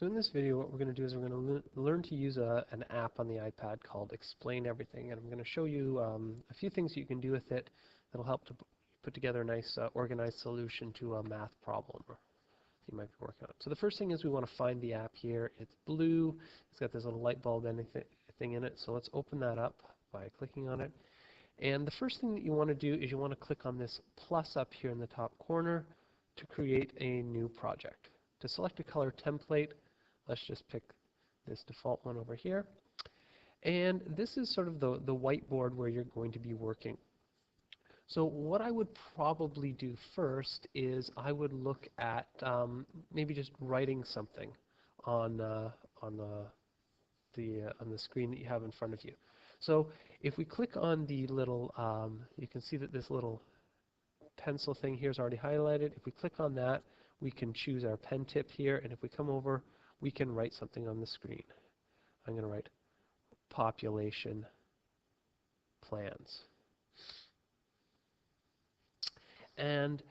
So in this video, what we're going to do is we're going to learn to use an app on the iPad called Explain Everything, and I'm going to show you a few things you can do with it that'll help to put together a nice organized solution to a math problem you might be working on. So the first thing is we want to find the app here. It's blue. It's got this little light bulb thing in it. So let's open that up by clicking on it. And the first thing that you want to do is you want to click on this plus up here in the top corner to create a new project. To select a color template, let's just pick this default one over here. And this is sort of the whiteboard where you're going to be working. So what I would probably do first is I would look at maybe just writing something on the screen that you have in front of you. So if we click on the little, you can see that this little pencil thing here is already highlighted. If we click on that, we can choose our pen tip here, and if we come over, we can write something on the screen. I'm going to write population plans. And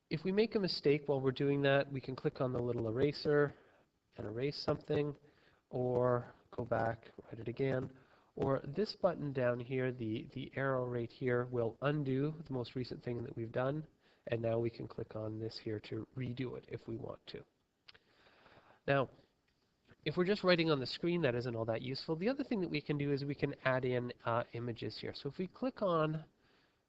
if we make a mistake while we're doing that, we can click on the little eraser and erase something, or go back, write it again, or this button down here, the arrow right here, will undo the most recent thing that we've done, and now we can click on this here to redo it if we want to. Now, if we're just writing on the screen, that isn't all that useful. The other thing that we can do is we can add in images here. So if we click on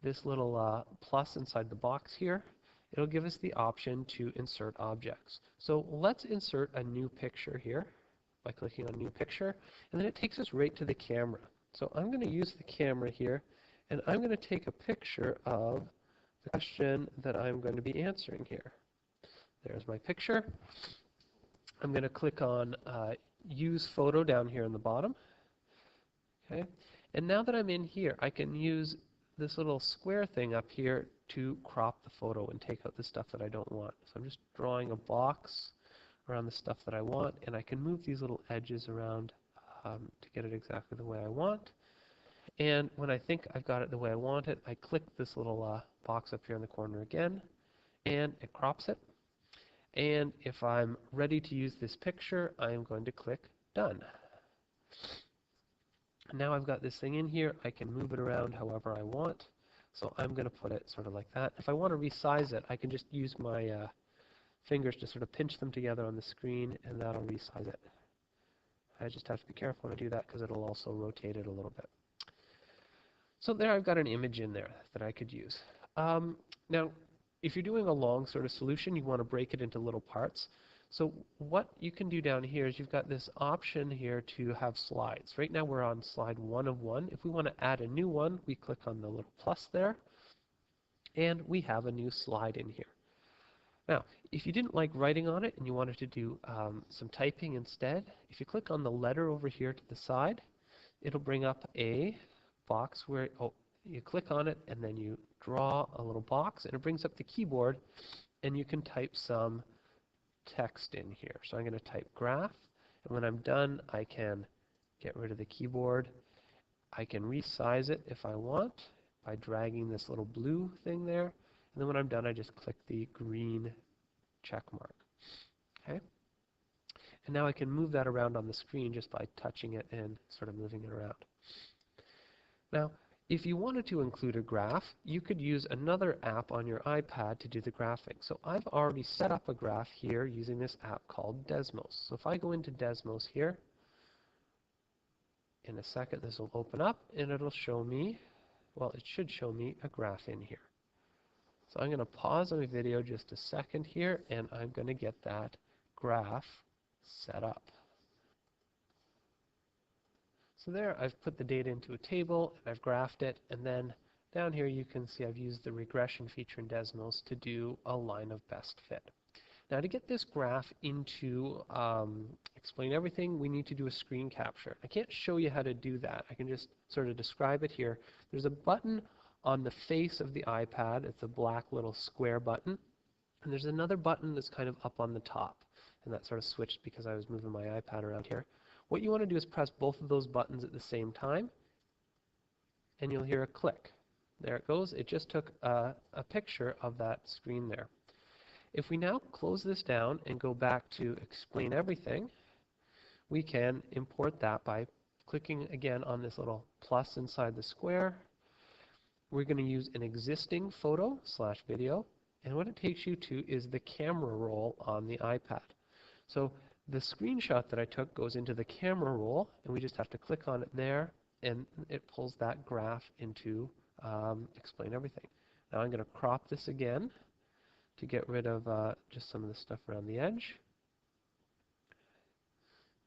this little plus inside the box here, it'll give us the option to insert objects. So let's insert a new picture here by clicking on new picture, and then it takes us right to the camera. So I'm going to use the camera here, and I'm going to take a picture of the question that I'm going to be answering here. There's my picture. I'm going to click on use photo down here in the bottom. Okay, and now that I'm in here, I can use this little square thing up here to crop the photo and take out the stuff that I don't want. So I'm just drawing a box around the stuff that I want, and I can move these little edges around to get it exactly the way I want. And when I think I've got it the way I want it, I click this little box up here in the corner again, and it crops it. And if I'm ready to use this picture, I am going to click Done. Now I've got this thing in here. I can move it around however I want. So I'm going to put it sort of like that. If I want to resize it, I can just use my fingers to sort of pinch them together on the screen, and that'll resize it. I just have to be careful when I do that because it'll also rotate it a little bit. So there I've got an image in there that I could use. Now, if you're doing a long sort of solution, you want to break it into little parts. So what you can do down here is you've got this option here to have slides. Right now we're on slide 1 of 1. If we want to add a new one, we click on the little plus there, and we have a new slide in here. Now, if you didn't like writing on it and you wanted to do some typing instead, if you click on the letter over here to the side, it'll bring up a box where you click on it and then you draw a little box, and it brings up the keyboard, and you can type some text in here. So I'm going to type graph, and when I'm done, I can get rid of the keyboard. I can resize it if I want by dragging this little blue thing there, and then when I'm done, I just click the green check mark. Okay? And now I can move that around on the screen just by touching it and sort of moving it around. Now, if you wanted to include a graph, you could use another app on your iPad to do the graphing. So I've already set up a graph here using this app called Desmos. So if I go into Desmos here, in a second this will open up and it'll show me, well, it should show me a graph in here. So I'm going to pause my video just a second here, and I'm going to get that graph set up. So there, I've put the data into a table, and I've graphed it, and then down here you can see I've used the regression feature in Desmos to do a line of best fit. Now to get this graph into Explain Everything, we need to do a screen capture. I can't show you how to do that. I can just sort of describe it here. There's a button on the face of the iPad. It's a black little square button. And there's another button that's kind of up on the top. And that sort of switched because I was moving my iPad around here. What you want to do is press both of those buttons at the same time, and you'll hear a click. There it goes. It just took a picture of that screen there. If we now close this down and go back to explain everything, we can import that by clicking again on this little plus inside the square. We're going to use an existing photo / video, and what it takes you to is the camera roll on the iPad. So the screenshot that I took goes into the camera roll, and we just have to click on it there, and it pulls that graph into explain everything. Now I'm going to crop this again to get rid of just some of the stuff around the edge.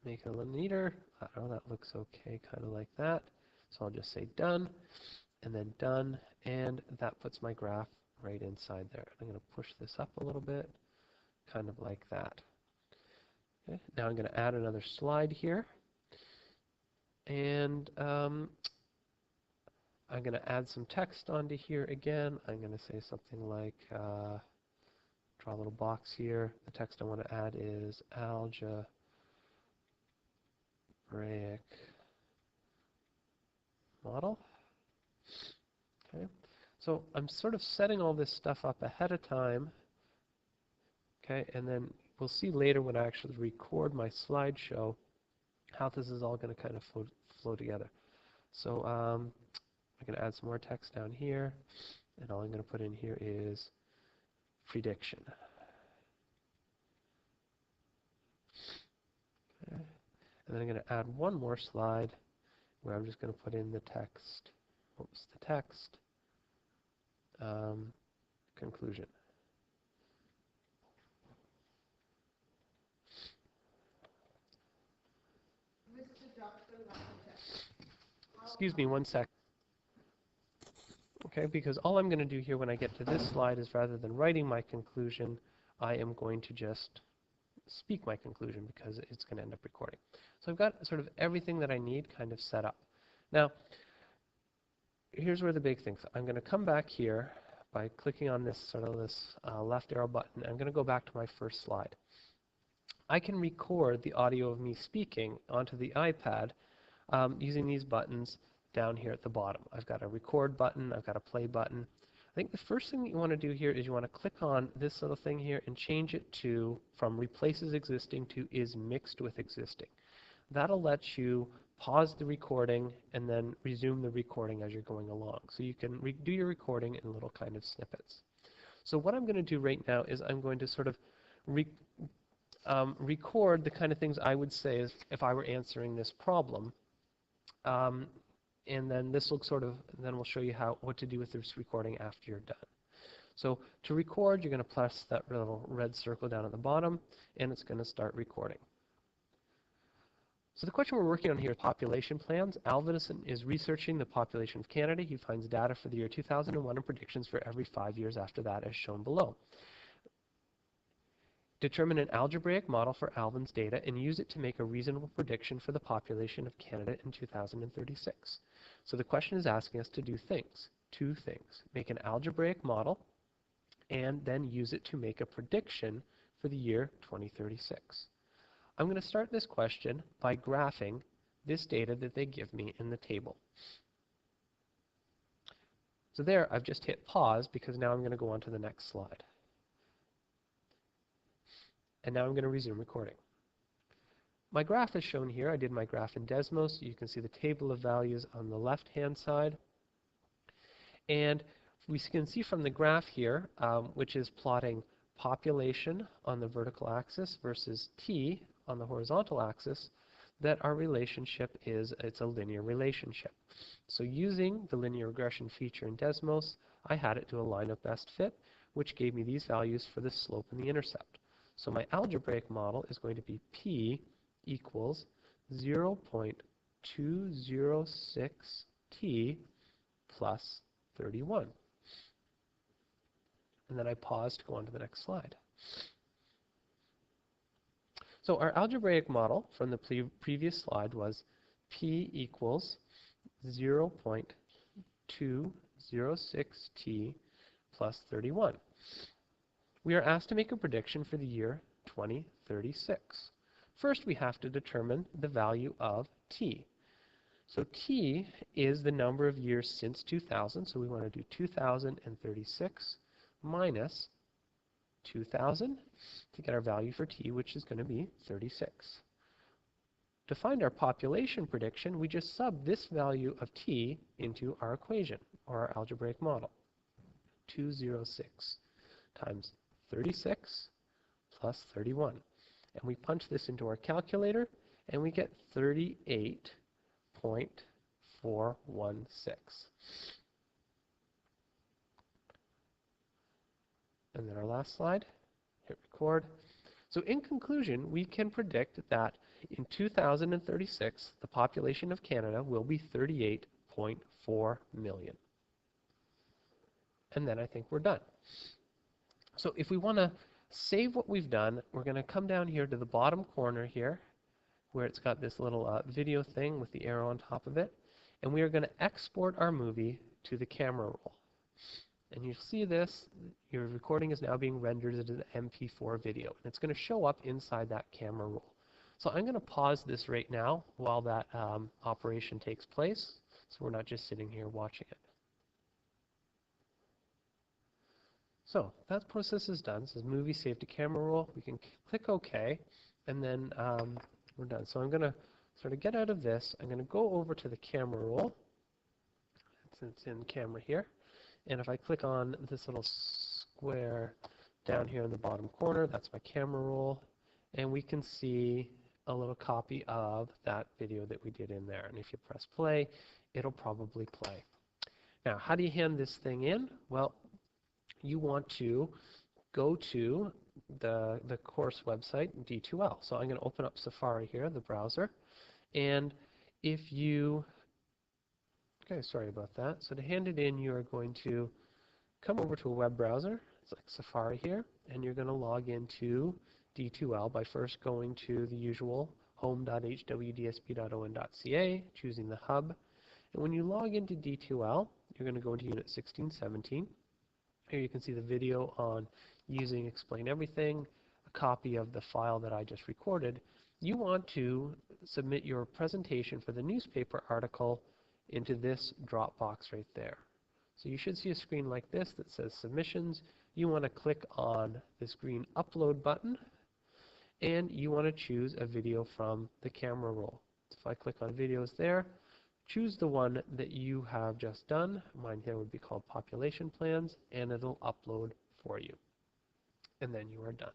Make it a little neater. Oh, that looks okay, kind of like that. So I'll just say done, and then done, and that puts my graph right inside there. I'm going to push this up a little bit, kind of like that. Okay. Now I'm going to add another slide here, and I'm going to add some text onto here again. I'm going to say something like, draw a little box here. The text I want to add is algebraic model. Okay, so I'm sort of setting all this stuff up ahead of time. Okay, and then we'll see later when I actually record my slideshow how this is all going to kind of flow together. So I'm going to add some more text down here, and all I'm going to put in here is prediction. Okay. And then I'm going to add one more slide where I'm just going to put in the text. Oops, the text. Conclusion. Excuse me one sec. Okay, because all I'm going to do here when I get to this slide is rather than writing my conclusion, I am going to just speak my conclusion because it's going to end up recording. So I've got sort of everything that I need kind of set up. Now, here's where the big thing is. I'm going to come back here by clicking on this sort of this left arrow button. I'm going to go back to my first slide. I can record the audio of me speaking onto the iPad using these buttons down here at the bottom. I've got a record button, I've got a play button. I think the first thing that you want to do here is you want to click on this little thing here and change it to from replaces existing to is mixed with existing. That'll let you pause the recording and then resume the recording as you're going along. So you can do your recording in little kind of snippets. So what I'm going to do right now is I'm going to sort of record the kind of things I would say is if I were answering this problem. And then this will sort of, then we'll show you what to do with this recording after you're done. So to record, you're going to press that little red circle down at the bottom, and it's going to start recording. So the question we're working on here is population plans. Alvin is researching the population of Canada. He finds data for the year 2001 and predictions for every 5 years after that as shown below. Determine an algebraic model for Alvin's data and use it to make a reasonable prediction for the population of Canada in 2036. So the question is asking us to do two things. Make an algebraic model and then use it to make a prediction for the year 2036. I'm going to start this question by graphing this data that they give me in the table. So there, I've just hit pause because now I'm going to go on to the next slide. And now I'm going to resume recording. My graph is shown here. I did my graph in Desmos. You can see the table of values on the left-hand side. And we can see from the graph here, which is plotting population on the vertical axis versus t on the horizontal axis, that our relationship is, it's a linear relationship. So using the linear regression feature in Desmos, I had it do a line of best fit, which gave me these values for the slope and the intercept. So my algebraic model is going to be p equals 0.206t plus 31. And then I pause to go on to the next slide. So our algebraic model from the previous slide was p equals 0.206t plus 31. We are asked to make a prediction for the year 2036. First, we have to determine the value of t. So t is the number of years since 2000, so we want to do 2036 minus 2,000 to get our value for t, which is going to be 36. To find our population prediction, we just sub this value of t into our equation, or our algebraic model. 206 times 36 plus 31. And we punch this into our calculator, and we get 38.416. And then our last slide, hit record. So in conclusion, we can predict that in 2036, the population of Canada will be 38.4 million. And then I think we're done. So if we want to save what we've done, we're going to come down here to the bottom corner here, where it's got this little video thing with the arrow on top of it, and we are going to export our movie to the camera roll. And you'll see this, your recording is now being rendered as an MP4 video, and it's going to show up inside that camera roll. So I'm going to pause this right now while that operation takes place, so we're not just sitting here watching it. So that process is done. It says movie saved to camera roll. We can click OK, and then we're done. So I'm going to sort of get out of this. I'm going to go over to the camera roll. It's in camera here. And if I click on this little square down here in the bottom corner, that's my camera roll. And we can see a little copy of that video that we did in there. And if you press play, it'll probably play. Now, how do you hand this thing in? Well, you want to go to the course website, D2L. So I'm going to open up Safari here, the browser. And if you okay, sorry about that. So to hand it in, you are going to come over to a web browser. It's like Safari here, and you're going to log into D2L by first going to the usual home.hwdsp.on.ca, choosing the hub. And when you log into D2L, you're going to go into Unit 1617. Here you can see the video on using Explain Everything, a copy of the file that I just recorded. You want to submit your presentation for the newspaper article into this drop box right there. So you should see a screen like this that says Submissions. You want to click on this green Upload button, and you want to choose a video from the camera roll. So if I click on Videos there, choose the one that you have just done. Mine here would be called Population Plans, and it'll upload for you. And then you are done.